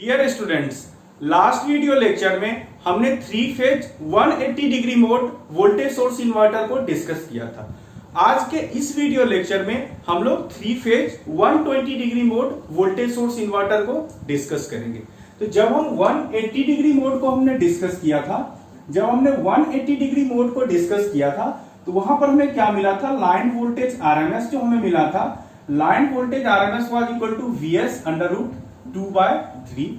Dear students, last video lecture में हमने three phase 180 degree mode voltage source inverter को discuss किया था। आज के इस वीडियो लेक्चर में हम लोग three phase 120 degree mode voltage source inverter को डिस्कस करेंगे। तो जब हम 180 डिग्री मोड को हमने डिस्कस किया था, जब हमने 180 डिग्री मोड को डिस्कस किया था तो वहां पर हमें क्या मिला था, लाइन वोल्टेज आरएमएस जो हमें मिला था, line voltage RMS was equal to VS under root 2/3।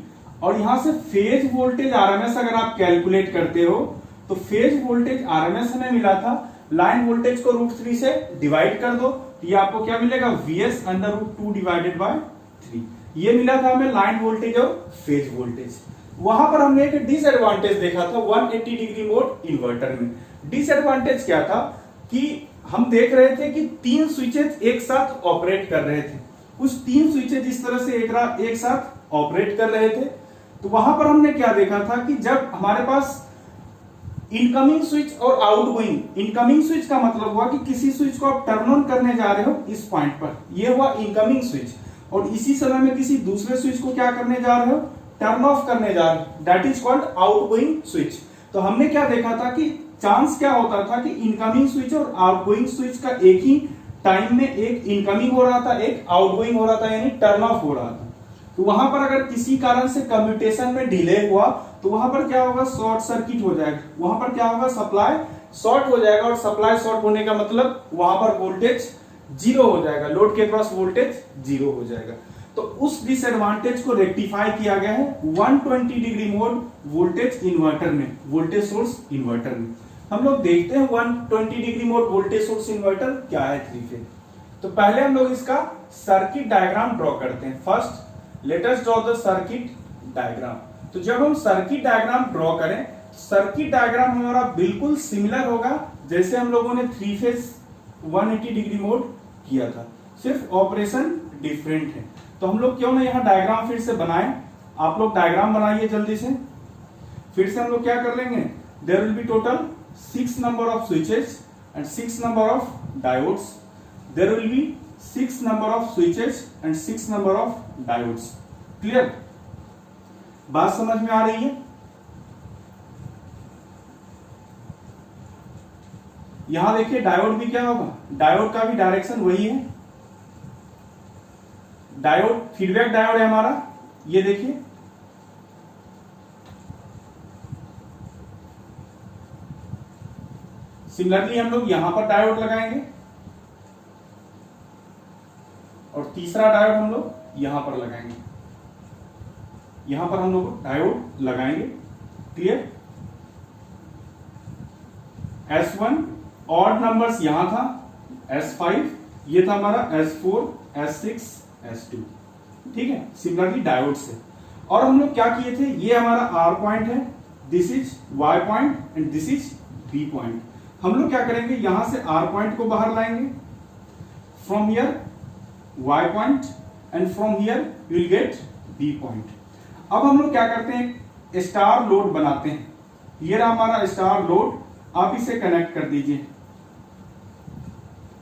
और यहां से फेज वोल्टेज आरएमएस अगर आप कैलकुलेट करते हो तो फेज वोल्टेज आरएमएस हमें मिला था, लाइन वोल्टेज को √3 से डिवाइड कर दो तो ये आपको क्या मिलेगा, वीएस अंडर रूट 2/3। ये मिला था हमें लाइन वोल्टेज और फेज वोल्टेज। वहां पर हमने एक डिसएडवांटेज देखा था 180 डिग्री मोड इन्वर्टर में। डिसएडवांटेज क्या था कि हम देख रहे थे कि तीन स्विचेज एक साथ ऑपरेट कर रहे थे। कुछ तीन स्विचेज इस तरह से एक साथ ऑपरेट कर रहे थे। तो वहां पर हमने क्या देखा था कि जब हमारे पास इनकमिंग स्विच और आउटगोइंग, इनकमिंग स्विच का मतलब हुआ कि किसी स्विच को आप टर्न ऑन करने जा रहे हो इस पॉइंट पर, ये हुआ इनकमिंग स्विच, और इसी समय में किसी दूसरे स्विच को क्या करने जा रहे हो, टर्न ऑफ करने जा रहे हो, that is called outgoing switch. तो हमने क्या देखा था कि चांस क्या होता था कि इनकमिंग स्विच और आउटगोइंग स्विच का एक ही टाइम में एक इनकमिंग हो रहा था, एक आउटगोइंग हो रहा था, यानी टर्न ऑफ हो रहा था। तो वहां पर अगर किसी कारण से कम्यूटेशन में डिले हुआ तो वहां पर क्या होगा, शॉर्ट सर्किट हो जाएगा। वहां पर क्या होगा, सप्लाई शॉर्ट हो जाएगा, और सप्लाई शॉर्ट होने का मतलब वहां पर वोल्टेज जीरो हो जाएगा, लोड के क्रॉस वोल्टेज जीरो हो जाएगा। तो उस डिसएडवांटेज को रेक्टिफाई किया गया है 120 डिग्री मोड वोल्टेज इन्वर्टर में, वोल्टेज सोर्स इन्वर्टर में। हम लोग देखते हैं 120 degree mode voltage source inverter क्या है थ्री फेज। तो पहले हम लोग इसका सर्किट डायग्राम ड्रॉ करते हैं। First let us draw the circuit diagram. तो जब हम सर्किट डायग्राम ड्रॉ करें, सर्किट डायग्राम हमारा बिल्कुल सिमिलर होगा जैसे हम लोगों ने थ्री फेज 180 डिग्री मोड किया था, सिर्फ ऑपरेशन डिफरेंट है। तो हम लोग क्यों ना यहाँ डायग्राम फिर से बनाएं। आप लोग डायग्राम बनाइए जल्दी से। फिर से हम लोग क्या कर लेंगे, there will be total 6 number of switches and 6 number of diodes. There will be 6 number of switches and 6 number of diodes. Clear? बात समझ में आ रही है? यहां देखिए डायोड भी क्या होगा, डायोड का भी डायरेक्शन वही है। डायोड फीडबैक डायोड है हमारा, ये देखिए सिमिलरली हम लोग यहां पर डायोड लगाएंगे और तीसरा डायोड हम लोग यहां पर लगाएंगे, यहां पर हम लोग डायोड लगाएंगे। क्लियर? S1 ऑड नंबर्स यहां था, S5 ये था हमारा, S4 S6 S2। ठीक है, सिमिलरली डायोड से। और हम लोग क्या किए थे, ये हमारा R पॉइंट है, this is Y point and this is B point. हम लोग क्या करेंगे, यहां से R पॉइंट को बाहर लाएंगे, from here Y point and from here you will gate B point. अब हम लोग क्या करते हैं, स्टार लोड बनाते हैं। ये रहा हमारा स्टार लोड, आप इसे कनेक्ट कर दीजिए।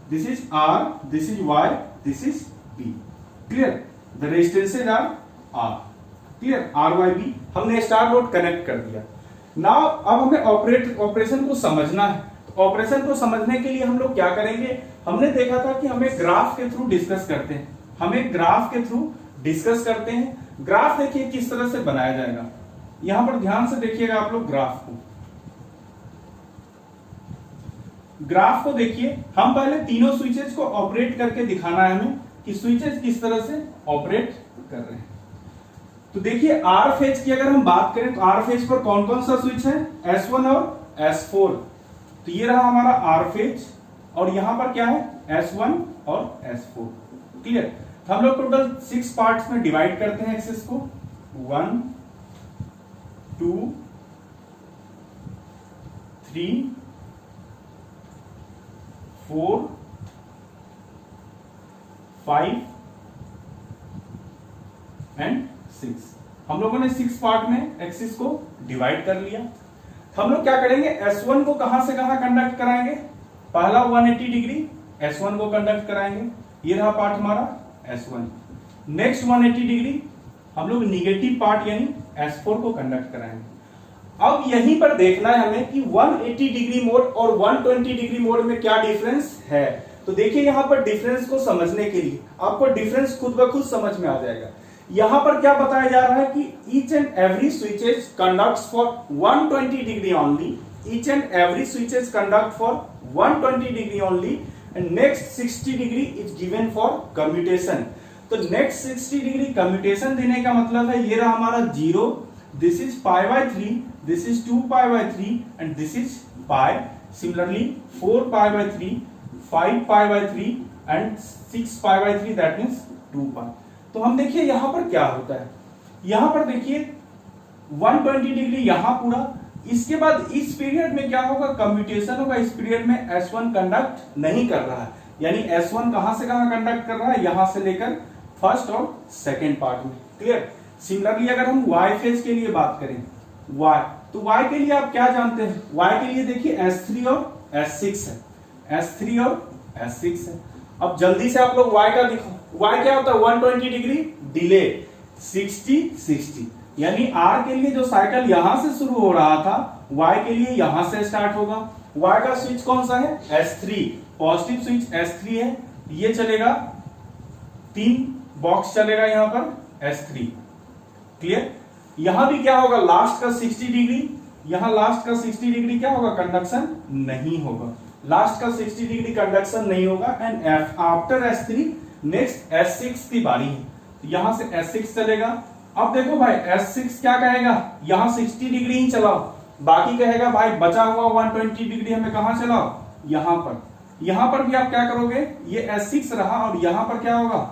This is R, this is Y, this is B। Clear? The resistances are R। Clear? RYB हमने स्टार लोड कनेक्ट कर दिया। नाउ अब हमें ऑपरेशन को समझना है। ऑपरेशन को समझने के लिए हम लोग क्या करेंगे, हमने देखा था कि हमें ग्राफ के थ्रू डिस्कस करते हैं, हमें ग्राफ के थ्रू डिस्कस करते हैं। ग्राफ देखिए किस तरह से बनाया जाएगा, यहां पर ध्यान से देखिएगा आप लोग ग्राफ को। ग्राफ को देखिए, हम पहले तीनों स्विचेस को ऑपरेट करके दिखाना है हमें कि स्विचेस किस तरह से ऑपरेट कर रहे हैं। तो देखिए आर फेज की अगर हम बात करें तो आर फेज पर कौन कौन सा स्विच है, S1 और S4। तो ये रहा हमारा आर फेज, और यहां पर क्या है, S1 और S4। क्लियर? हम लोग टोटल 6 पार्ट्स में डिवाइड करते हैं एक्सेस को, 1 2 3 4 5 एंड 6। हम लोगों ने 6 पार्ट में एक्सिस को डिवाइड कर लिया। हम लोग क्या करेंगे, S1 को कहां से कहां कंडक्ट कराएंगे, पहला 180 डिग्री S1 को कंडक्ट कराएंगे, ये रहा पार्ट हमारा S1। नेक्स्ट 180 डिग्री हम लोग निगेटिव पार्ट यानी S4 को कंडक्ट कराएंगे। अब यहीं पर देखना है हमें कि 180 डिग्री मोड और 120 डिग्री मोड में क्या डिफरेंस है। तो देखिए यहाँ पर डिफरेंस को समझने के लिए आपको डिफरेंस खुद ब खुद समझ में आ जाएगा। यहाँ पर क्या बताया जा रहा है कि each and every switches conducts for 120 degree only, each and every switches conduct for 120 degree only and next 60 degree is given for commutation. तो नेक्स्ट 60 डिग्री कम्यूटेशन देने का मतलब है ये रहा हमारा 0, this is pi by 3, this is 2 pi by 3 and this is pi. Similarly 4 pi by 3, 5 pi by 3 and 6 pi by 3 that means 2 pi. तो हम देखिए यहां पर क्या होता है, यहां पर देखिए 120 डिग्री यहां पूरा, इसके बाद इस पीरियड में क्या होगा, कम्यूटेशन होगा। इस पीरियड में S1 कंडक्ट नहीं कर रहा है, यानी S1 कहां से कहां कंडक्ट कर रहा है, यहां से लेकर फर्स्ट और सेकेंड पार्ट में। क्लियर। सिमिलरली अगर हम Y फेज के लिए बात करें, Y, तो Y के लिए आप क्या जानते हैं, Y के लिए देखिए S3 और S6 है, S3 और S6 है। अब जल्दी से आप लोग Y का देखो, Y क्या होता है 120 डिग्री डिले 60-60, यानी R के लिए जो साइकिल यहां से शुरू हो रहा था Y के लिए यहां से स्टार्ट होगा। Y का स्विच कौन सा है, S3, पॉजिटिव स्विच S3 है, ये चलेगा 3 बॉक्स चलेगा यहां पर S3। क्लियर। यहां भी क्या होगा, लास्ट का 60 डिग्री, यहां लास्ट का 60 डिग्री क्या होगा, कंडक्शन नहीं होगा, लास्ट का 60 डिग्री कंडक्शन नहीं होगा। And after S3 next S6 की बारी है, तो यहां से S6 चलेगा। अब देखो भाई S6 क्या कहेगा, यहां 60 डिग्री ही चलाओ, बाकी कहेगा भाई बचा हुआ 120 डिग्री हमें कहां चलाओ, यहां पर। यहां पर भी आप क्या करोगे, ये S6 रहा और यहां पर क्या होगा,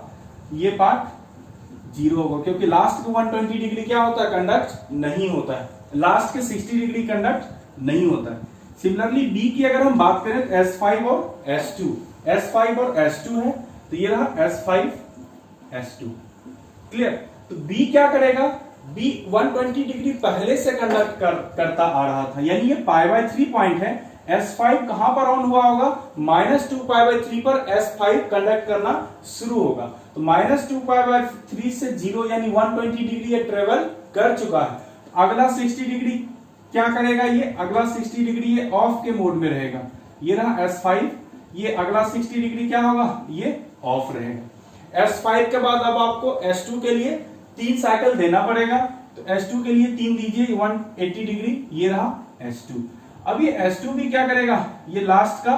ये पार्ट 0 होगा, क्योंकि लास्ट को 120 डिग्री क्या होता है, कंडक्ट नहीं होता है, लास्ट के 60 डिग्री कंडक्ट नहीं होता है। सिमिलरली बी की अगर हम बात करें तो S5 और S2, S5 और S2 है, तो ये रहा S5 S2। क्लियर। तो बी क्या करेगा, बी 120 डिग्री पहले से कंडक्ट करता आ रहा था, यानी ये पाई बाय 3 पॉइंट है। S5 कहां पर ऑन हुआ होगा, -2 पाई बाय 3 पर S5 कंडक्ट करना शुरू होगा। तो -2 पाई बाय 3 से 0 यानी 120 डिग्री ये ट्रेवल कर चुका है। अगला 60 डिग्री क्या करेगा, ये अगला 60 डिग्री ये ऑफ के मोड में रहेगा, ये रहा S5, ये अगला 60 डिग्री क्या होगा, ये ऑफ रहेगा। S5 के बाद अब आपको S2 के लिए 3 साइकिल देना पड़ेगा, तो S2 के लिए 3 दीजिए 180 डिग्री, ये रहा S2। अब ये S2 भी क्या करेगा, ये लास्ट का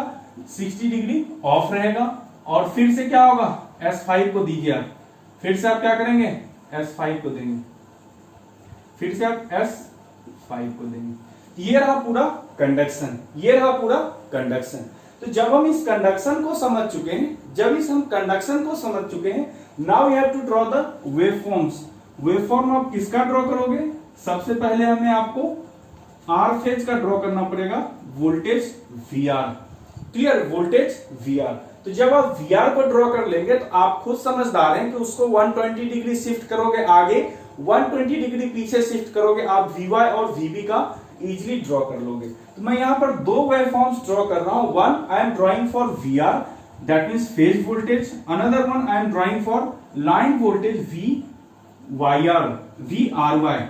60 डिग्री ऑफ रहेगा और फिर से क्या होगा, S5 को दीजिए आप, फिर से आप क्या करेंगे, S5 को देंगे, फिर से आप S5 को देंगे। ये रहा पूरा कंडक्शन, ये रहा पूरा कंडक्शन। तो जब हम इस कंडक्शन को समझ चुके हैं, जब इस हम कंडक्शन को समझ चुके हैं, now you have to draw the waveforms. Waveform आप किसका ड्रॉ करोगे, सबसे पहले हमें आपको आर फेज का ड्रॉ करना पड़ेगा, voltage VR। Clear, voltage VR। तो जब आप VR को ड्रॉ कर लेंगे तो आप खुद समझदार हैं कि उसको 120 डिग्री शिफ्ट करोगे आगे, 120 डिग्री पीछे शिफ्ट करोगे, आप VY और VB का इजीली ड्रॉ कर लोगे। तो मैं यहां पर 2 वेवफॉर्म्स ड्रॉ कर रहा हूं। One I am drawing for VR, that means phase voltage. Another one I am drawing for line voltage VRY।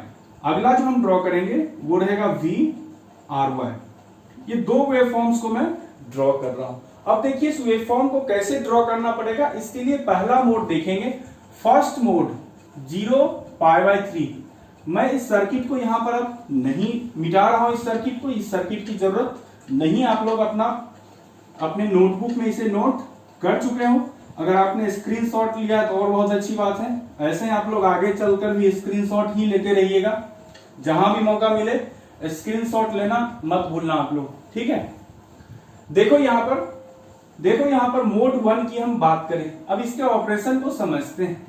अगला जो हम ड्रॉ करेंगे वो रहेगा VRY। ये 2 वेवफॉर्म्स को मैं ड्रॉ कर रहा हूं। अब देखिए इस वेवफॉर्म को कैसे ड्रॉ करना पड़ेगा, इसके लिए पहला मोड देखेंगे, फर्स्ट मोड 0 पाई बाय 3। मैं इस सर्किट को यहां पर अब नहीं मिटा रहा हूं, इस सर्किट को, इस सर्किट की जरूरत नहीं, आप लोग अपने नोटबुक में इसे नोट कर चुके हो। अगर आपने स्क्रीनशॉट लिया है तो और बहुत अच्छी बात है, ऐसे आप लोग आगे चलकर भी स्क्रीनशॉट ही लेते रहिएगा, जहां भी मौका मिले स्क्रीनशॉट लेना मत भूलना आप लोग, ठीक है। देखो यहां पर मोड 1 की हम बात करें, अब इसके ऑपरेशन को समझते हैं।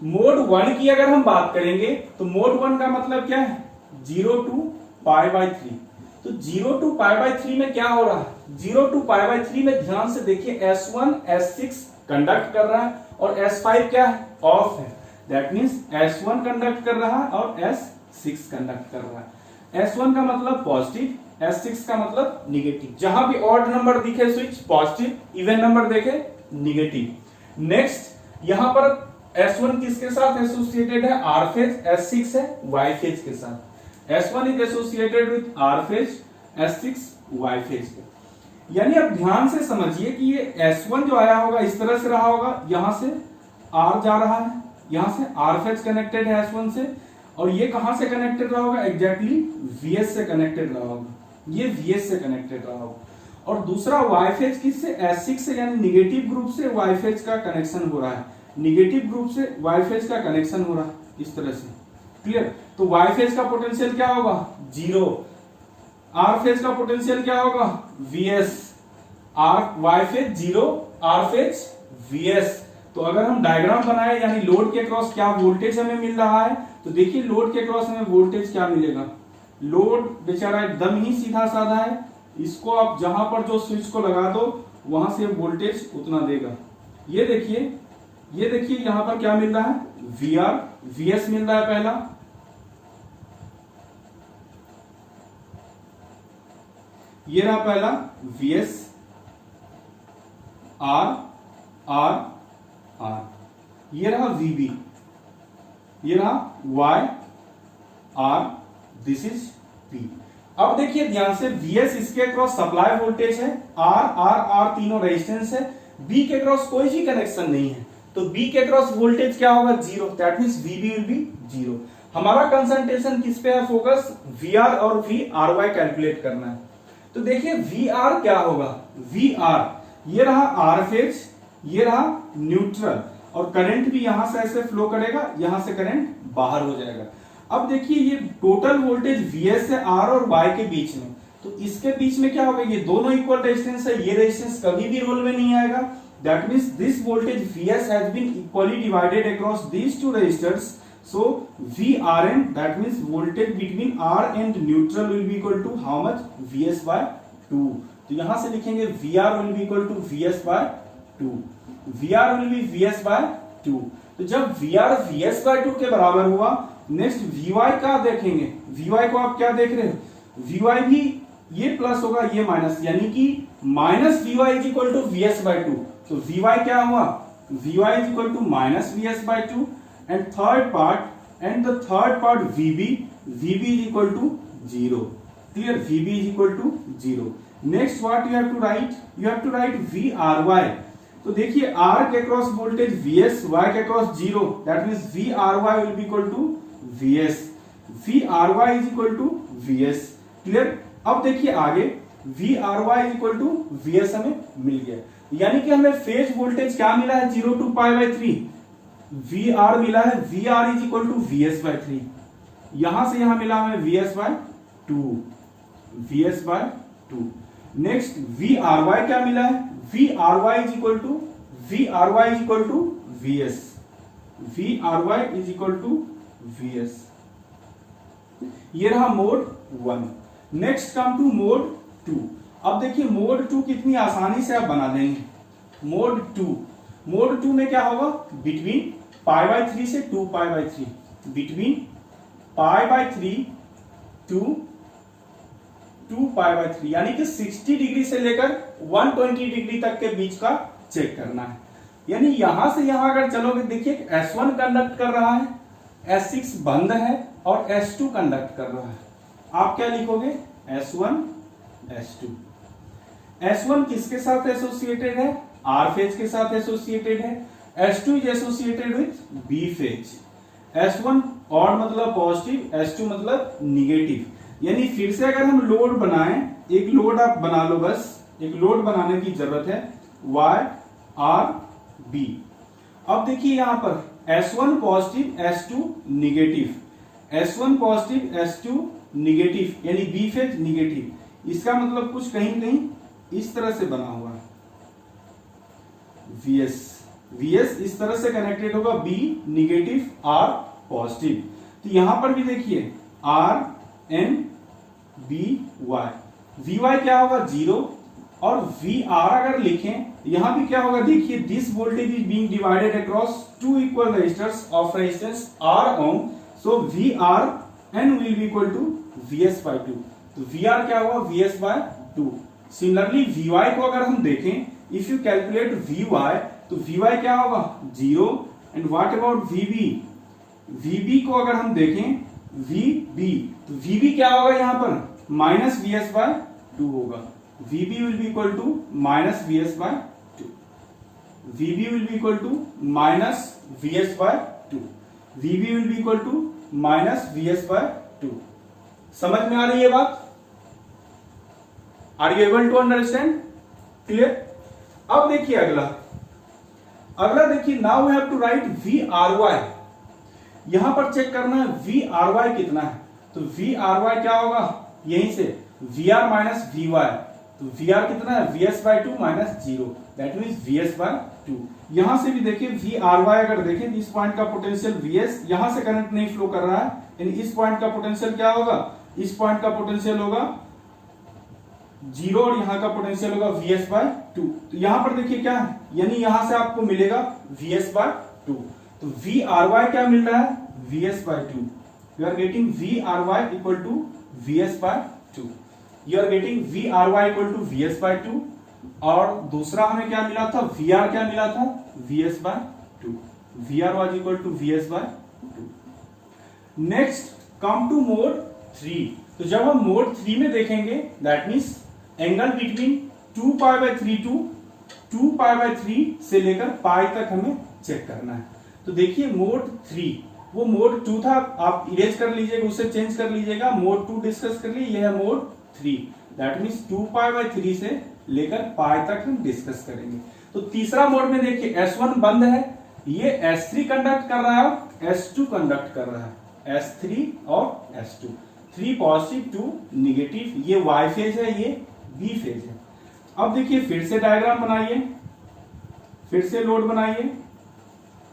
मोड 1 की अगर हम बात करेंगे तो मोड 1 का मतलब क्या है, 0 to पाई बाय 3। तो 0 to पाई बाय 3 में क्या हो रहा है, 0 to पाई बाय 3 में ध्यान से देखिए S1 S6 कंडक्ट कर रहा है और S5 क्या है, ऑफ है। दैट मींस S1 कंडक्ट कर रहा है और S6 कंडक्ट कर रहा है। S1 का मतलब पॉजिटिव, S6 का मतलब निगेटिव। जहां भी ऑड नंबर दिखे स्विच पॉजिटिव, इवन नंबर देखे निगेटिव। नेक्स्ट यहां पर S1 किसके साथ एसोसिएटेड है? R फेज, S6 है Y फेज के साथ। S1 is associated with R phase, S6 Y phase के। यानी अब ध्यान से समझिए कि ये S1 जो आया होगा इस तरह से रहा होगा, यहां से R जा रहा है, यहां से R फेज कनेक्टेड है S1 से, और ये कहां से कनेक्टेड रहा होगा? एग्जैक्टली VS से कनेक्टेड रहा होगा, ये VS से कनेक्टेड रहा होगा। और दूसरा Y फेज किससे? S6 से, यानी निगेटिव ग्रुप से Y फेज का कनेक्शन हो रहा है, निगेटिव ग्रुप से Y फेज का कनेक्शन हो रहा है इस तरह से। क्लियर? तो Y फेज का पोटेंशियल क्या होगा? 0। R फेज का पोटेंशियल क्या होगा? VS। Y phase 0, R phase VS। तो अगर हम डायग्राम बनाए, यानी लोड के क्रॉस क्या वोल्टेज हमें मिल रहा है, तो देखिए लोड के क्रॉस हमें वोल्टेज क्या मिलेगा। लोड बेचारा एकदम ही सीधा साधा है, इसको आप जहां पर जो स्विच को लगा दो वहां से वोल्टेज उतना देगा। ये देखिए यहां पर क्या मिल रहा है? VR, VS मिल रहा है पहला, ये रहा पहला VS, R, ये रहा VB, ये रहा Y, R, this is P। अब देखिए ध्यान से, VS इसके अक्रॉस सप्लाई वोल्टेज है, R तीनों रेजिस्टेंस है, B के अक्रॉस कोई भी कनेक्शन नहीं है, तो B के अक्रॉस वोल्टेज क्या होगा? 0। That means VB will B 0। हमारा कंसंट्रेशन किस पे है? फोकस VR और VRY कैलकुलेट करना है। तो देखिए VR क्या होगा? VR, ये रहा R फेज, ये रहा न्यूट्रल, और करंट भी यहां से ऐसे फ्लो करेगा, यहां से करंट बाहर हो जाएगा। अब देखिए ये टोटल वोल्टेज VS है R और Y के बीच में, तो इसके बीच में क्या होगा? ये दोनों इक्वल रेजिस्टेंस है, ये रेजिस्टेंस कभी भी रोल में नहीं आएगा। That means this voltage VS has been equally divided across these two resistors, so VRN, that means voltage between R and neutral will be equal to how much? VS by 2। तो यहां से लिखेंगे VR will be equal to VS by 2, VR will be VS by 2। तो जब VR VS by 2 के बराबर हुआ, next VY का देखेंगे। VY को आप क्या देख रहे हो? VY भी ये प्लस होगा, ये माइनस, यानी कि minus VY is equal to VS by 2। तो VY क्या हुआ? VY is equal to minus VS by 2। And third part VB is equal to 0. Clear? VB is equal to 0. Next what you have to write? You have to write VRY। तो देखिए R के cross voltage VS, Y के cross 0, that means VRY will be equal to VS। VRY is equal to VS। Clear? अब देखिए आगे VRY is equal to VS हमें मिल गया, यानी कि हमें फेज वोल्टेज क्या मिला है? 0 to पाई बाई 3 VR मिला है, VR is equal to VS by 3। यहां से यहां मिला हमें VS by 2, VS by 2। Next VRY क्या मिला है? VRY is equal to VS, VRY is equal to VS। ये रहा mode 1। Next come to mode 2। अब देखिए मोड 2 कितनी आसानी से आप बना देंगे। मोड 2 में क्या होगा? बिटवीन पाई बाय 3 से 2 pi by 3, between pi by 3 to 2 pi by 3, यानी कि 60 डिग्री से लेकर 120 डिग्री तक के बीच का चेक करना है। यानी यहां से यहां अगर चलोगे, देखिए S1 कंडक्ट कर रहा है, S6 बंद है, और S2 कंडक्ट कर रहा है। आप क्या लिखोगे? S1 S2। S1 किसके साथ एसोसिएटेड है? R फेज के साथ एसोसिएटेड है। S2 is associated with B phase. S1 और मतलब पॉजिटिव, S2 मतलब निगेटिव। यानी फिर से अगर हम लोड बनाएं, एक लोड आप बना लो, बस एक लोड बनाने की जरूरत है, Y R B। अब देखिए यहां पर S1 positive, S2 negative, S1 positive, S2 negative, यानी B फेज निगेटिव। इसका मतलब कुछ कहीं न कहीं इस तरह से बना हुआ है। VS इस तरह से कनेक्टेड होगा, B निगेटिव, R पॉजिटिव। तो यहां पर भी देखिए R N B Y, VY क्या होगा? 0, और VR अगर लिखें यहां भी क्या होगा? देखिए this voltage is being divided across 2 equal resistors of resistance R ohm, so VR N will be equal to VS by 2। तो VR क्या होगा? VS by 2। सिमिलरली VY को अगर हम देखें, इफ यू कैलकुलेट VY, तो VY क्या होगा? 0, and what about VB? VB को अगर हम देखें VB, तो VB क्या होगा यहां पर माइनस VS/2 होगा। VB will be equal to minus VS/2। VB will be equal to minus VS/2। VB will be equal to minus VS/2। समझ में आ रही है बात? Are you able to understand? Clear? अब देखिए अगला देखिए, now we have to write VRY। यहां पर चेक करना है VRY कितना है। तो VRY क्या होगा, यहीं से VR माइनस VY। तो VR कितना है VS/2 minus 0, that means VS/2। यहां से भी देखिए VRY अगर देखें, इस पॉइंट का पोटेंशियल VS यहां से करंट नहीं फ्लो कर रहा है, यानी इस पॉइंट का पोटेंशियल क्या होगा, इस पॉइंट का पोटेंशियल होगा 0 और यहां का पोटेंशियल होगा VS/2। तो यहां पर देखिए क्या है, यानी यहां से आपको मिलेगा VS/2। तो VRY क्या मिल रहा है VS/2। You are getting VRY equal to VS/2। You are getting VRY equal to VS/2। और दूसरा हमें क्या मिला था, VR क्या मिला था VS/2। VR was equal to VS/2। Next come to mode 3। तो जब हम मोड 3 में देखेंगे, that means angle between 2π/3 to 2π/3 से लेकर पाई तक हमें चेक करना है। तो देखिए मोड 3, वो मोड 2 था, आप इरेज कर लीजिएगा, उसे चेंज कर लीजिएगा, मोड 2 डिस्कस कर लिए, यह है मोड 3। दैट मीन्स 2π/3 से लेकर पाई तक हम डिस्कस करेंगे। तो तीसरा मोड में देखिए S1 बंद है, ये S3 कंडक्ट कर रहा है, S2 कंडक्ट कर रहा है, S3 और S2, 3 पॉजिटिव 2 निगेटिव। ये Y फेज है, ये B फेज है। अब देखिए फिर से डायग्राम बनाइए, फिर से लोड बनाइए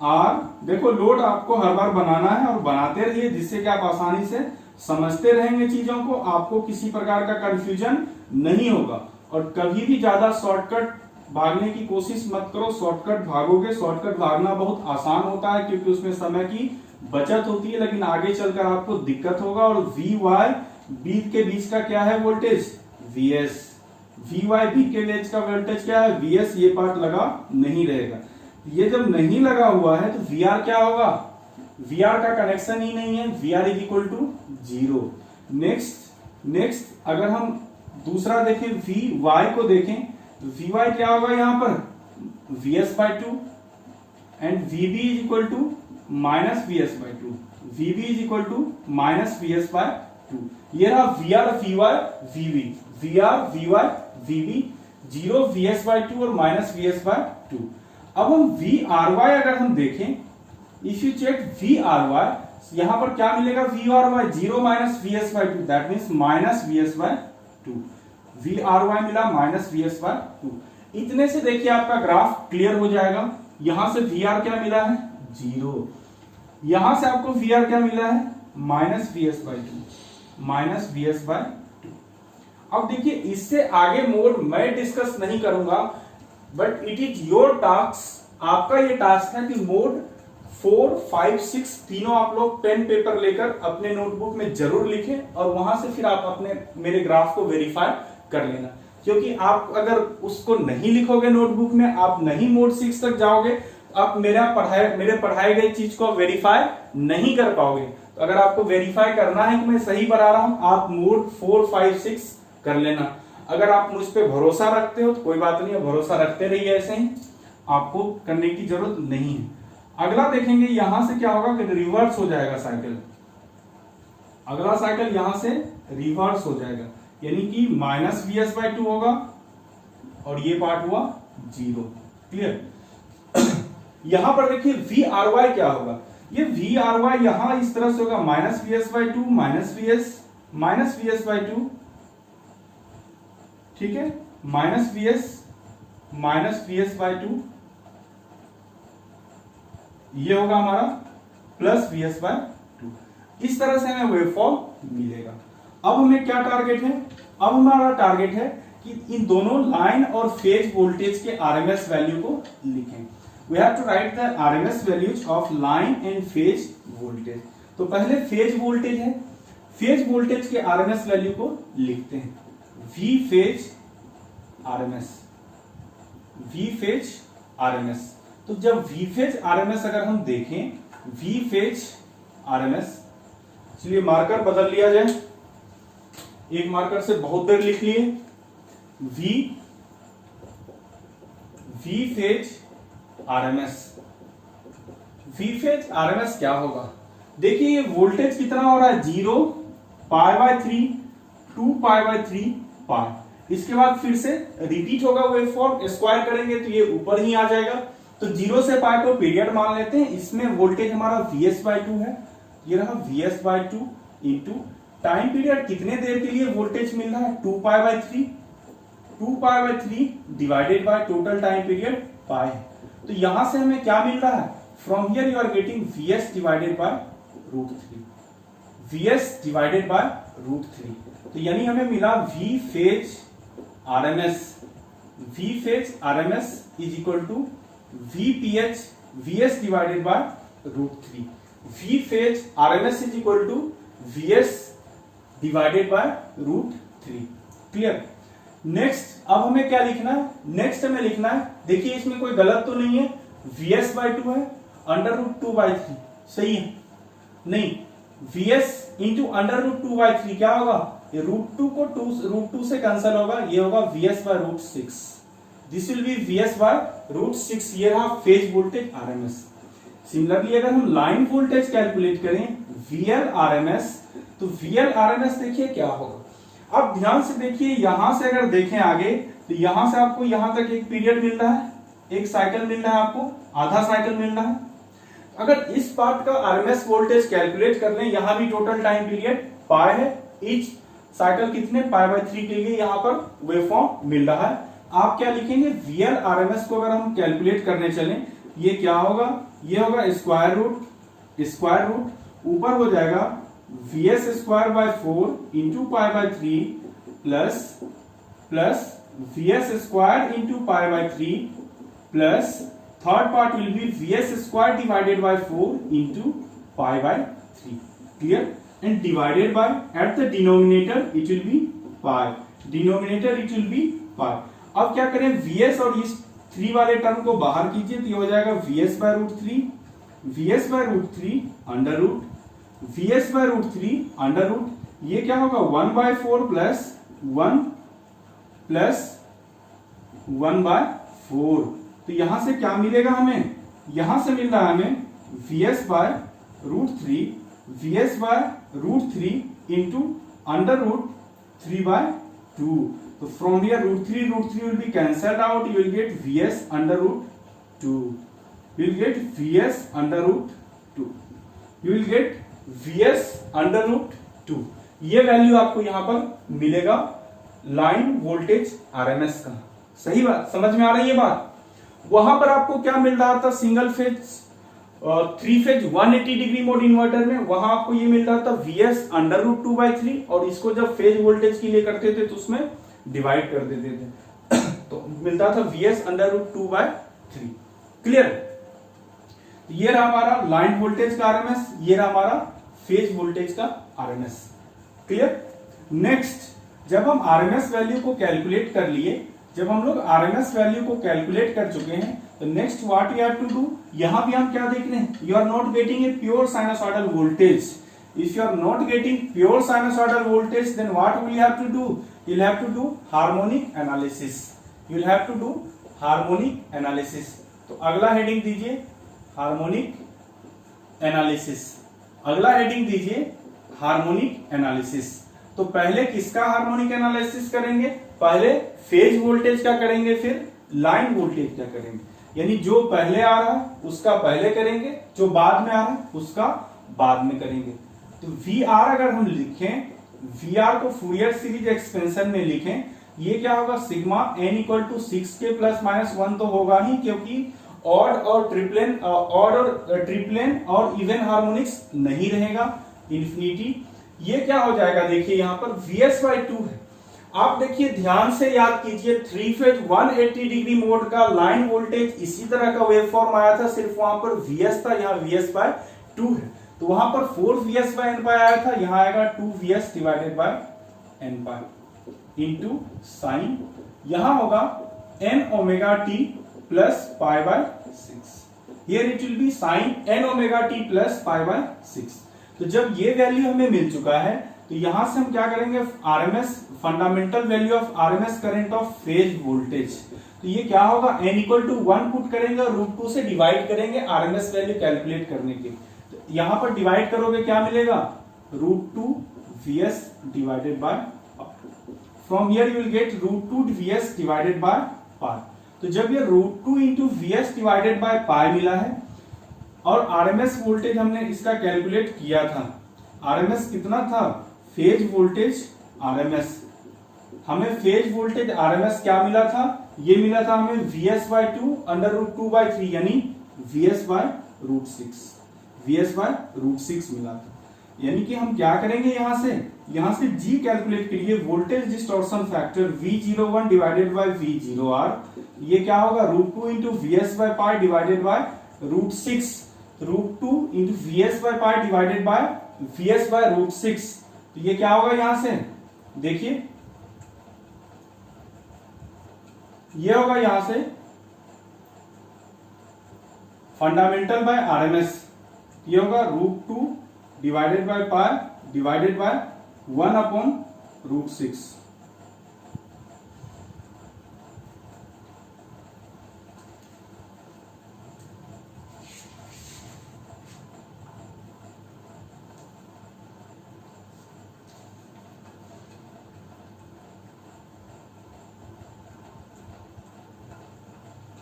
R। देखो लोड आपको हर बार बनाना है और बनाते रहिए, जिससे कि आप आसानी से समझते रहेंगे चीजों को, आपको किसी प्रकार का कंफ्यूजन नहीं होगा। और कभी भी ज्यादा शॉर्टकट भागने की कोशिश मत करो। शॉर्टकट भागोगे, शॉर्टकट भागना बहुत आसान होता है क्योंकि उसमें समय की बचत होती है, लेकिन आगे चलकर आपको दिक्कत होगा। और VY B के बीच का क्या है वोल्टेज VS, VY B के बीच का वोल्टेज क्या है VS। ये पार्ट लगा नहीं रहेगा। ये जब नहीं लगा हुआ है तो VR क्या होगा, VR का कनेक्शन ही नहीं है, VR is equal to 0। Next अगर हम दूसरा देखें VY को देखें, तो VY क्या होगा यहां पर VS/2 and VB is equal to minus VS/2। VB is equal to minus VS/2। ये रहा VR VY VB, VR VY VB, 0 VS/2 और माइनस VS/2। अब हम VRY अगर हम देखें, इफ यू चेक VRY, यहां पर क्या मिलेगा VRY 0 minus VS/2, that means minus VS/2। VRY मिला माइनस VS/2। इतने से देखिए आपका ग्राफ क्लियर हो जाएगा। यहां से VR क्या मिला है 0, यहां से आपको VR क्या मिला है माइनस VS/2, माइनस VS/2। अब देखिए इससे आगे मोड मैं डिस्कस नहीं करूंगा, but it is your task, आपका ये टास्क है कि मोड 4, 5, 6 तीनों आप लोग पेन पेपर लेकर अपने नोटबुक में जरूर लिखें और वहां से फिर आप अपने मेरे ग्राफ को वेरीफाई कर लेना। क्योंकि आप अगर उसको नहीं लिखोगे नोटबुक में, आप नहीं मोड 6 तक जाओगे, आप मेरे पढ़ाए गए चीज को वेरीफाई नहीं कर पाओगे। तो अगर आपको वेरीफाई करना है कि मैं सही पढ़ा रहा हूं, आप मोड 4, 5, 6 कर लेना। अगर आप मुझ पे भरोसा रखते हो तो कोई बात नहीं है, भरोसा रखते रहिए, ऐसे ही आपको करने की जरूरत नहीं है। अगला देखेंगे यहां से क्या होगा कि रिवर्स हो जाएगा साइकिल। अगला साइकिल यहां से रिवर्स हो जाएगा, यानी कि माइनस VS/2 होगा और ये पार्ट हुआ 0। क्लियर? यहां पर देखिए VRY क्या होगा, ये VRY यहां इस तरह से होगा माइनस VS/2 माइनस VS/2, ठीक है, माइनस VS/2, ये होगा हमारा प्लस VS/2। इस तरह से हमें वेवफॉर्म मिलेगा। अब हमें क्या टारगेट है, अब हमारा टारगेट है कि इन दोनों लाइन और फेज वोल्टेज के RMS वैल्यू को लिखें। We have to write the RMS values of line and phase voltage. तो पहले फेज वोल्टेज है, फेज वोल्टेज के RMS वैल्यू को लिखते हैं। V phase RMS, V phase RMS। तो जब वी फेज आरएमएस अगर हम देखें, वी फेज आरएमएस, चलिए मार्कर बदल लिया जाए, एक मार्कर से बहुत देर लिख लिए, we phase RMS. We phase RMS क्या होगा, देखिए ये वोल्टेज कितना हो रहा है, 0, π/3, 2π/3 पाई। इसके बाद फिर से रिपीट होगा वेवफॉर्म, स्क्वायर करेंगे तो ये ऊपर ही आ जाएगा। तो 0 से पाई को पीरियड मान लेते हैं, इसमें वोल्टेज हमारा Vs/2 है, ये रहा Vs/2 इंटू टाइम पीरियड कितने देर के लिए वोल्टेज मिल रहा है, 2π/3, 2π/3 divided by total time period pi. तो यहां से हमें क्या मिल रहा है, from here you are getting Vs divided by √3, Vs divided by √3। तो यानी हमें मिला V phase RMS is equal to Vs divided by √3। V phase RMS is equal to Vs divided by √3। Clear. Next अब हमें क्या लिखना है, next हमें लिखना है, देखिए इसमें कोई गलत तो नहीं है, Vs/2 है, √2/3 सही है, नहीं, Vs इंटू √2/3 क्या होगा, ये √2 को √2 से कैंसिल होगा, ये होगा Vs/√6, this will B Vs/√6। ये रहा फेज वोल्टेज आरएमएस। सिमिलरली अगर हम लाइन वोल्टेज कैलकुलेट करें VL/RMS, तो VL/RMS देखिए क्या होगा। अब ध्यान से देखिए, यहां से अगर देखें आगे, तो यहां से आपको यहां तक एक पीरियड मिल रहा है, एक साइकिल मिल रहा है, आपको आधा साइकिल मिल रहा है। अगर इस पार्ट का आरएमएस वोल्टेज कैलकुलेट कर लें, यहां भी टोटल टाइम पीरियड पाई है, ईच साइकिल कितने π/3 के लिए यहां पर वेवफॉर्म मिल रहा है। आप क्या लिखेंगे, VL/RMS को अगर हम कैलकुलेट करने चलें, ये क्या होगा, ये होगा स्क्वायर रूट ऊपर हो जाएगा Vs²/4 into π/3 plus Vs² into π/3 plus third part will be Vs² divided by 4 into π/3। Clear. And divided by at the denominator it will be pi, denominator it will be pi. अब क्या करें, Vs और इस 3 वाले term को बाहर कीजिए, तो ये हो जाएगा Vs/√3 under root, Vs/√3 under root, ये क्या होगा 1/4 प्लस 1/4। तो यहां से क्या मिलेगा हमें, यहां से मिल रहा है हमें Vs/√3 इंटू अंडर रूट 3/2। तो from here √3 will be cancelled out, you will get Vs/√2, you will get Vs/√2, you will get Vs/√2। ये वैल्यू आपको यहां पर मिलेगा लाइन वोल्टेज आरएमएस का। सही बात, समझ में आ रही है बात। वहां पर आपको क्या मिल रहा था, single phase 3 phase 180 degree mode inverter में, वहां आपको ये मिल रहा था Vs/√2/3, और इसको जब फेज वोल्टेज के लिए करते थे तो उसमें डिवाइड कर देते थे तो मिलता था Vs/√2/3। क्लियर। ये रहा हमारा लाइन वोल्टेज का आरएमएस, ये रहा हमारा फेज वोल्टेज का आरएमएस। क्लियर। नेक्स्ट, जब हम आरएमएस वैल्यू को कैलकुलेट कर लिए, जब हम लोग आरएमएस वैल्यू को कैलकुलेट कर चुके हैं, तो next what we have to do, यहां भी हम क्या देख रहे हैं, you are not getting a pure sinusoidal voltage. If you are not getting pure sinusoidal voltage, then what will you have to do, you will have to do harmonic analysis, you will have to do harmonic analysis. तो अगला heading दीजिए harmonic analysis, अगला heading दीजिए harmonic analysis. तो पहले किसका harmonic analysis करेंगे, पहले फेज वोल्टेज का करेंगे, फिर लाइन वोल्टेज का करेंगे। यानी जो पहले आ रहा है उसका पहले करेंगे, जो बाद में आ रहा है उसका बाद में करेंगे। तो VR अगर हम लिखें, VR को फूरियर सीरीज एक्सपेंशन में लिखें, ये क्या होगा, sigma n equal to 6k ± 1 तो होगा ही, क्योंकि ऑड और ट्रिप्लेन और इवन हार्मोनिक्स नहीं रहेगा, इन्फिनिटी। ये क्या हो जाएगा, देखिए यहां पर Vs/2 है। आप देखिए ध्यान से याद कीजिए, 3 फेज 180 डिग्री मोड का लाइन वोल्टेज इसी तरह का वेव फॉर्म आया था, सिर्फ वहां पर Vs था, यहाँ Vs/2 है। तो वहां पर 4Vs/n आया था, यहां आएगा 2Vs divided by n into sine, यहां होगा n ωt plus π/3। 6। Here it will be sine n omega t plus pi by 6। तो जब ये वैल्यू हमें मिल चुका है तो यहां से हम क्या करेंगे, RMS fundamental value of RMS current of phase voltage. तो ये क्या होगा, n इक्वल टू 1 पुट करेंगे और रूट 2 से डिवाइड करेंगे आरएमएस वैल्यू कैलकुलेट करने के। तो यहां पर डिवाइड करोगे क्या मिलेगा, root 2 vs divided by, from here you will get root 2 vs divided by pi. तो जब ये root 2 into vs divided by pi मिला है और आरएमएस वोल्टेज हमने इसका कैलकुलेट किया था, आरएमएस कितना था, फेज वोल्टेज आरएमएस, हमें फेज वोल्टेज आरएमएस क्या मिला था, ये मिला था हमें vs by 2 under root 2 by 3 यानी vs by root 6, vs by root 6 मिला था। यानी कि हम क्या करेंगे, यहां से g कैलकुलेट के लिए voltage distortion factor V01 divided by V0R, ये क्या होगा, root 2 into vs by pi divided by root 6, root 2 into vs by pi divided by vs by root 6। तो ये क्या होगा, यहां से देखिए ये होगा यहां से फंडामेंटल बाय आरएमएस, ये होगा root 2 divided by pi divided by 1 upon root 6।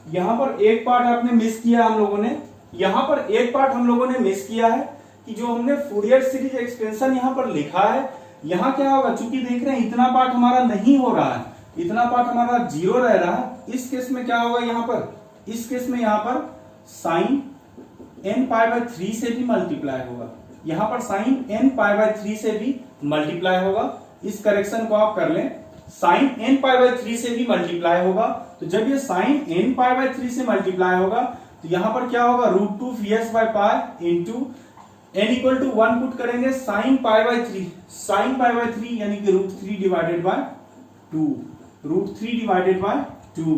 यहां पर एक पार्ट आपने मिस किया, हम लोगों ने यहां पर एक पार्ट हम लोगों ने मिस किया है कि जो हमने फूरियर सीरीज एक्सपेंशन यहां पर लिखा है, यहां क्या होगा, चूंकि देख रहे हैं इतना पार्ट हमारा नहीं हो रहा है, इतना पार्ट हमारा 0 रह रहा है। इस केस में क्या होगा, यहां पर इस केस में यहां पर साइन n पाई बाय 3 से भी मल्टीप्लाई होगा, यहां पर साइन n पाई बाय 3 से भी मल्टीप्लाई होगा। इस करेक्शन को आप कर लें, साइन n पाई बाय 3 से भी मल्टीप्लाई होगा। तो जब ये साइन n पाई बाय 3 से मल्टीप्लाई होगा तो यहां पर क्या होगा, root 2 vs by pi into n equal to 1 put करेंगे sine pi by 3, sine pi by 3 यानी कि root 3 divided by 2, root 3 divided by 2।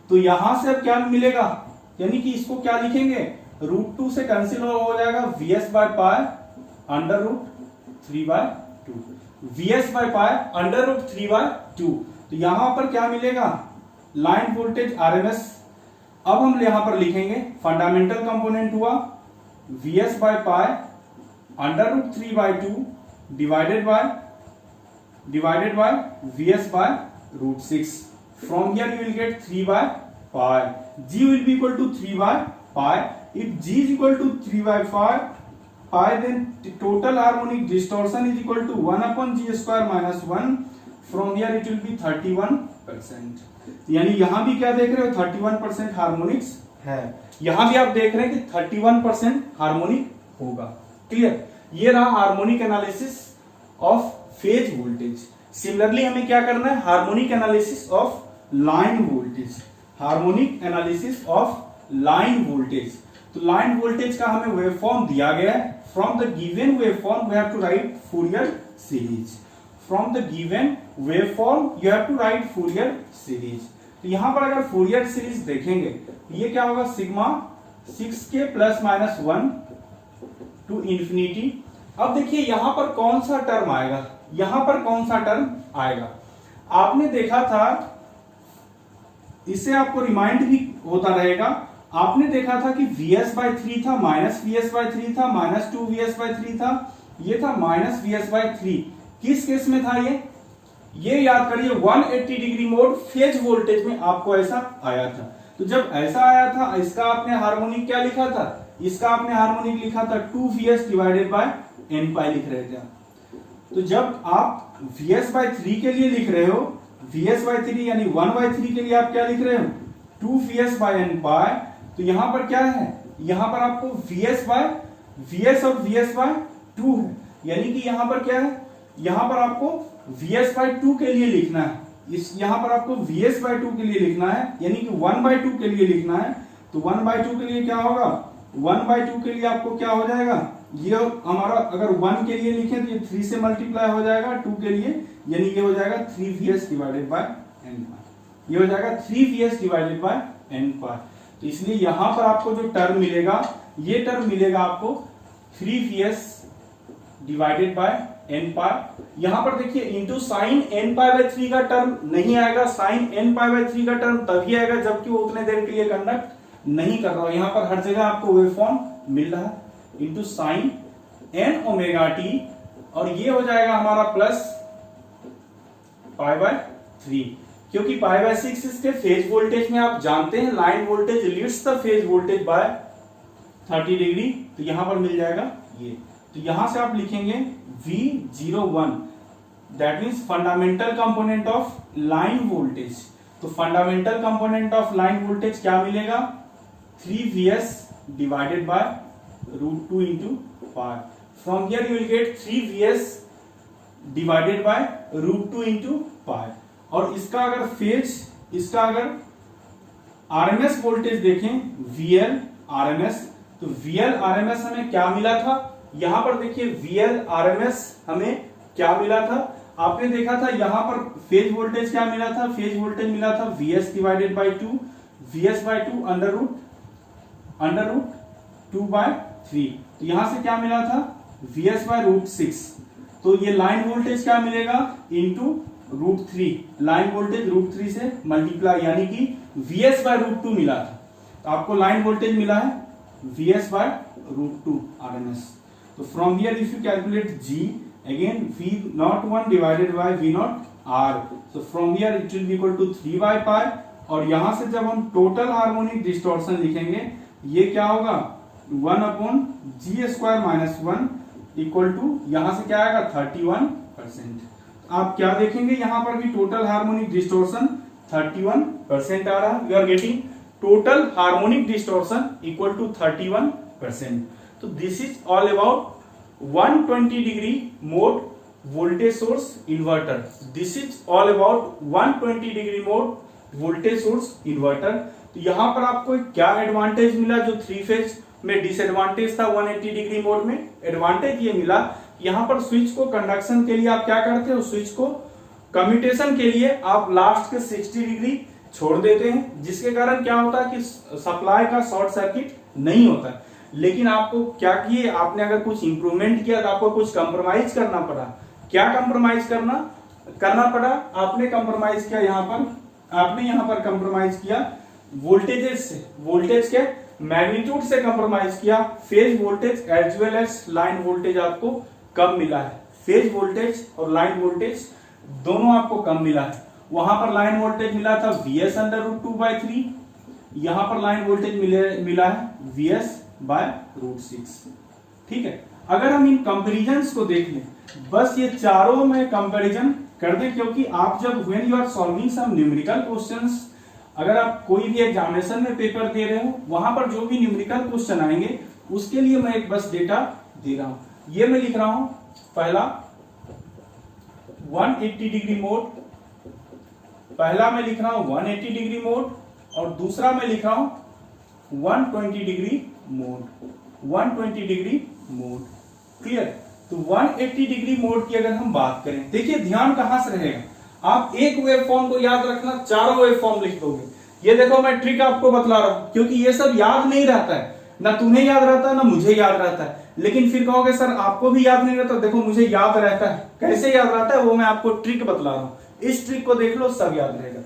तो यहां से अब क्या मिलेगा, यानी कि इसको क्या लिखेंगे, रूट 2 से कैंसिल हो जाएगा vs by pi under root 3 by 2, vs by pi under root 3 by 2। तो यहां पर क्या मिलेगा, लाइन वोल्टेज आरएमएस। अब हम यहां पर लिखेंगे फंडामेंटल कंपोनेंट हुआ vs by pi under root 3 by 2 divided by vs by root 6। From here you will get 3 by pi, g will be equal to 3 by pi. If g is equal to 3 by pi, then total harmonic distortion is equal to 1 upon g square minus 1. From here it will be 31%. यानी यहां भी क्या देख रहे हो, 31% harmonics है, यहां भी आप देख रहे हैं कि 31% हार्मोनिक होगा। क्लियर, ये रहा harmonic analysis of phase voltage. Similarly हमें क्या करना है, harmonic analysis of line voltage, harmonic analysis of line voltage. तो लाइन वोल्टेज का हमें वेवफॉर्म दिया गया है, from the given waveform we have to write Fourier series, from the given waveform you have to write Fourier series. तो यहां पर अगर फूरियर सीरीज देखेंगे तो ये क्या होगा, sigma 6k plus minus 1 to infinity. अब देखिए यहां पर कौन सा टर्म आएगा, यहां पर कौन सा टर्म आएगा, आपने देखा था, इससे आपको रिमाइंड भी होता रहेगा, आपने देखा था कि vs बाय 3 था, माइनस vs बाय 3 था, माइनस 2 vs बाय 3 था, ये था माइनस vs बाय 3। किस केस में था ये याद करिए, 180 डिग्री मोड फेज वोल्टेज में आपको ऐसा आया था। तो जब ऐसा आया था, इसका आपने हार्मोनिक क्या लिखा था, इसका आपने हार्मोनिक लिखा था 2vs डिवाइडेड बाय n पाई लिख रहे थे। तो जब आप vs बाय 3 के लिए लिख रहे हो, vs बाय 3 यानी 1 बाय 3 के लिए आप क्या लिख रहे हो, 2vs बाय n पाई। तो यहां पर क्या है, यहां पर आपको vs और vs बाय 2 है, यानी कि यहां पर क्या है, यहां पर आपको vs बाय 2 के लिए लिखना है, इस यहां पर आपको vs बाय 2 के लिए लिखना है, यानी कि 1 बाय 2 के लिए लिखना है। तो 1 बाय 2 के लिए क्या होगा, 1 बाय 2 के लिए आपको क्या हो जाएगा, ये हमारा अगर 1 के लिए लिखें तो ये 3 से मल्टीप्लाई हो जाएगा, 2 के लिए यानी ये हो जाएगा 3vs डिवाइडेड बाय n पाई, ये हो जाएगा 3vs डिवाइडेड बाय n पाई। तो इसलिए यहां पर आपको जो टर्म मिलेगा, ये टर्म मिलेगा आपको 3vs डिवाइडेड बाय n पाई। यहां पर देखिए into sine n pi by 3 का टर्म नहीं आएगा, साइन n पाई बाय 3 का टर्म तभी आएगा जबकि वो उतने देर के लिए कंडक्ट नहीं कर रहा हो। यहां पर हर जगह आपको वेवफॉर्म मिल रहा है into sine n omega T, और ये हो जाएगा हमारा प्लस पाई बाय 3, क्योंकि पाई बाय 6 इसके फेज वोल्टेज में आप जानते हैं line voltage leads the phase voltage bye 30 degree, तो यहां पर मिल जाएगा ये। तो यहां से आप लिखेंगे V01, that means fundamental component of line voltage. तो fundamental component of line voltage क्या मिलेगा, 3vs divided by √2 into pi. From here you will get 3vs divided by √2 into pi. और इसका अगर फेज, इसका अगर आरएमएस वोल्टेज देखें VL RMS, तो VL RMS हमें क्या मिला था, यहां पर देखिए VL RMS हमें क्या मिला था, आपने देखा था यहां पर फेज वोल्टेज क्या मिला था, फेज वोल्टेज मिला था VS divided by 2, VS by 2 under root 2 by 3। तो यहां से क्या मिला था VS बाय √6, तो ये लाइन वोल्टेज क्या मिलेगा इंटू √3, लाइन वोल्टेज √3 से मल्टीप्लाई, यानी कि VS बाय √2 मिला था। तो आपको लाइन वोल्टेज मिला है VS बाय √2 RMS। तो from here if you calculate G, again V01 divided bye V0 R, so from here it will be equal to 3 by pi, और यहां से जब हम टोटल हार्मोनिक डिस्टॉर्शन लिखेंगे ये क्या होगा 1/G² माइनस 1 इक्वल टू, यहां से क्या आएगा 31%। आप क्या देखेंगे यहां पर भी टोटल हार्मोनिक डिस्टॉर्शन 31% आ रहा है। We are getting total harmonic distortion equal to 31%। तो this is all about 120 degree mode voltage source inverter. This is all about 120 degree mode voltage source inverter. तो यहां पर आपको क्या एडवांटेज मिला, जो 3 फेज में डिसएडवांटेज था 180 डिग्री मोड में, एडवांटेज ये मिला यहां पर स्विच को कंडक्शन के लिए आप क्या करते हो, स्विच को कम्यूटेशन के लिए आप लास्ट के 60 डिग्री छोड़ देते हैं, जिसके कारण क्या होता है कि सप्लाई का शॉर्ट सर्किट नहीं होता। लेकिन आपको क्या किए, आपने अगर कुछ इंप्रूवमेंट किया तो आपको कुछ कंप्रोमाइज करना पड़ा। क्या कंप्रोमाइज करना पड़ा, आपने कंप्रोमाइज किया यहां पर कंप्रोमाइज किया वोल्टेजेस से, वोल्टेज के मैग्नीट्यूड से कंप्रोमाइज किया। Phase voltage as well as line voltage आपको कम मिला है, फेज वोल्टेज और लाइन वोल्टेज दोनों आपको कम मिला है। वहां पर लाइन वोल्टेज मिला था VS अंडर √2 बाय 3, यहां पर लाइन वोल्टेज मिला है VS बाय √6। ठीक है, अगर हम इन कंपेरिजन्स को देख लें, बस ये चारों में कंपैरिजन कर दें, क्योंकि आप जब when you are solving some numerical questions, अगर आप कोई भी एग्जामिनेशन में पेपर दे रहे हो, वहां पर जो भी न्यूमेरिकल क्वेश्चन आएंगे उसके लिए मैं एक बस डेटा दे रहा हूं। ये मैं लिख रहा हूं, पहला 180 डिग्री मोड, पहला मैं लिख रहा हूं 180 डिग्री मोड, और दूसरा मैं लिख रहा हूं 120 degree mode, 120 degree mode. Clear. तो 180 डिग्री मोड की अगर हम बात करें, देखिए ध्यान कहां से रहेगा, आप एक वेवफॉर्म को याद रखना, चारों वेवफॉर्म लिख दोगे। ये देखो मैं ट्रिक आपको बतला रहा हूं, क्योंकि ये सब याद नहीं रहता है, ना तुम्हें याद रहता है ना मुझे याद रहता है। लेकिन फिर कहोगे सर आपको भी याद नहीं रहता, देखो मुझे याद रहता है। कैसे याद रहता है वो मैं आपको ट्रिक बतला रहा हूं, इस ट्रिक को देख लो, सब याद रहेगा।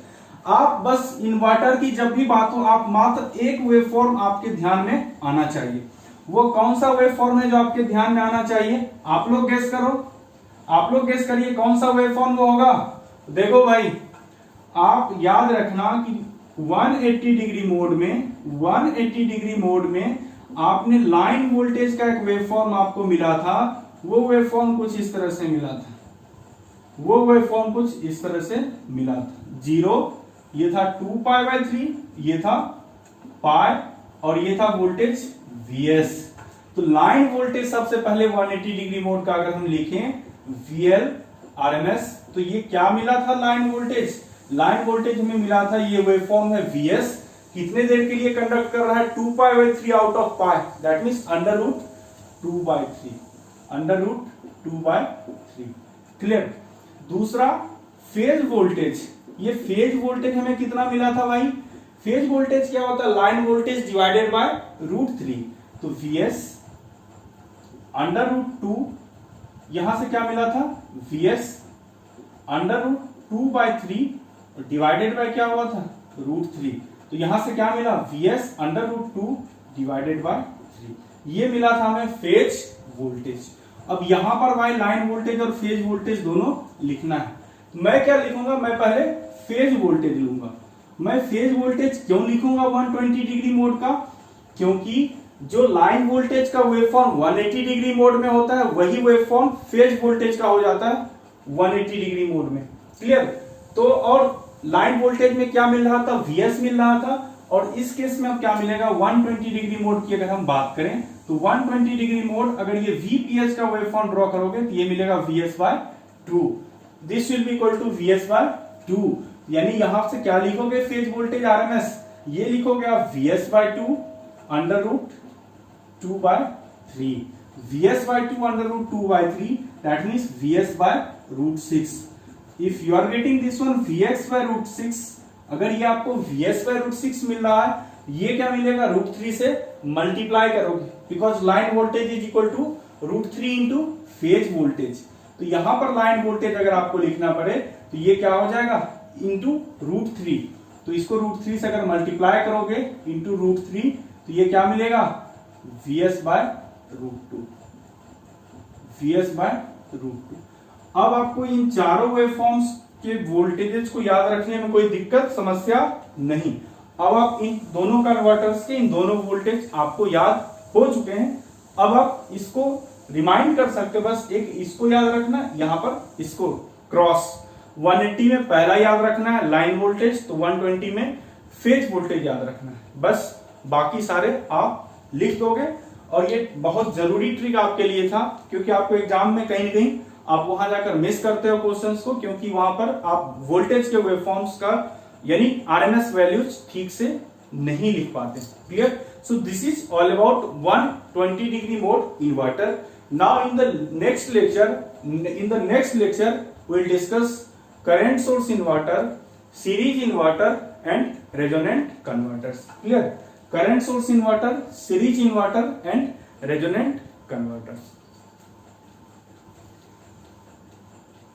आप बस इन्वर्टर की जब भी बात हो, आप मात्र एक वेवफॉर्म आपके ध्यान में आना चाहिए। वो कौन सा वेवफॉर्म है जो आपके ध्यान में आना चाहिए, आप लोग गेस करो, आप लोग गेस करिए कौन सा वेवफॉर्म वो होगा। देखो भाई, आप याद रखना कि 180 डिग्री मोड में, 180 डिग्री मोड में आपने लाइन वोल्टेज का एक वेवफॉर्म आपको मिला था, वो वेवफॉर्म कुछ इस तरह से मिला था, वो वेवफॉर्म कुछ इस तरह से मिला था। 0 ये था 2 पाई बाय 3, ये था पाई, और ये था वोल्टेज VS। तो लाइन वोल्टेज सबसे पहले 180 डिग्री मोड का अगर हम लिखें VL RMS, तो ये क्या मिला था लाइन वोल्टेज, लाइन वोल्टेज हमें मिला था, ये वेवफॉर्म है VS, कितने देर के लिए कंडक्ट कर रहा है 2 pi by 3 out of pi, that means under root 2 by 3, under root 2 by 3। Clear. दूसरा फेज वोल्टेज, ये फेज वोल्टेज हमें कितना मिला था भाई, फेज वोल्टेज क्या होता है, लाइन वोल्टेज डिवाइडेड बाय √3। तो Vs √2, यहां से क्या मिला था, Vs √2/3 डिवाइडेड बाय क्या हुआ था, √3। तो यहां से क्या मिला, Vs √2 डिवाइडेड बाय 3, ये मिला था हमें फेज वोल्टेज। अब यहां पर भाई लाइन वोल्टेज और फेज वोल्टेज दोनों लिखना है। मैं क्या लिखूंगा, मैं पहले फेज वोल्टेज लूंगा। मैं फेज वोल्टेज क्यों लिखूंगा 120 डिग्री मोड का, क्योंकि जो लाइन वोल्टेज का वेवफॉर्म 180 डिग्री मोड में होता है, वही वेवफॉर्म फेज वोल्टेज का हो जाता है 180 डिग्री मोड में। क्लियर। तो और लाइन वोल्टेज में क्या मिल रहा था, Vs मिल रहा था, और इस केस में अब क्या मिलेगा, 120 डिग्री मोड की अगर हम बात करें तो 120 डिग्री मोड, अगर ये Vps का वेवफॉर्म ड्रॉ करोगे तो ये मिलेगा Vs/2। This will be equal to Vs/2, यानी यहां से क्या लिखोगे, फेज वोल्टेज RMS, ये लिखोगे आप Vs/2 √2/3, Vs/2 √2/3, that means Vs/√6। If you are getting this one Vx/√6, अगर ये आपको Vs/√6 मिल रहा है, ये क्या मिलेगा, √3 से मल्टीप्लाई करोगे, because line voltage is equal to √3 into phase voltage. तो यहां पर लाइन वोल्टेज अगर आपको लिखना पड़े तो ये क्या हो जाएगा, इंटू √3। तो इसको √3 से अगर मल्टीप्लाई करोगे इंटू √3, तो ये क्या मिलेगा, Vs/√2, Vs/√2। अब आपको इन चारों वेवफॉर्म्स के वोल्टेजेस को याद रखने में कोई दिक्कत समस्या नहीं। अब आप इन दोनों कन्वर्टर्स के इन दोनों वोल्टेज आपको याद हो चुके हैं। अब आप इसको रिमाइंड कर सकते हो, बस एक इसको याद रखना, यहां पर इसको क्रॉस 180 में पहला याद रखना है लाइन वोल्टेज, तो 120 में फेज वोल्टेज याद रखना है, बस बाकी सारे आप लिख दोगे। और ये बहुत जरूरी ट्रिक आपके लिए था, क्योंकि आपको एग्जाम में कहीं ना कहीं आप वहां जाकर मिस करते हो क्वेश्चंस को, क्योंकि वहां पर आप वोल्टेज के वेवफॉर्म्स का यानी आरएमएस वैल्यूज ठीक से नहीं लिख पाते। Clear. So this is all about 120 degree mode inverter. Now in the next lecture we'll discuss current source inverter, series inverter and resonant converters. Clear? Current source inverter, series inverter and resonant converters.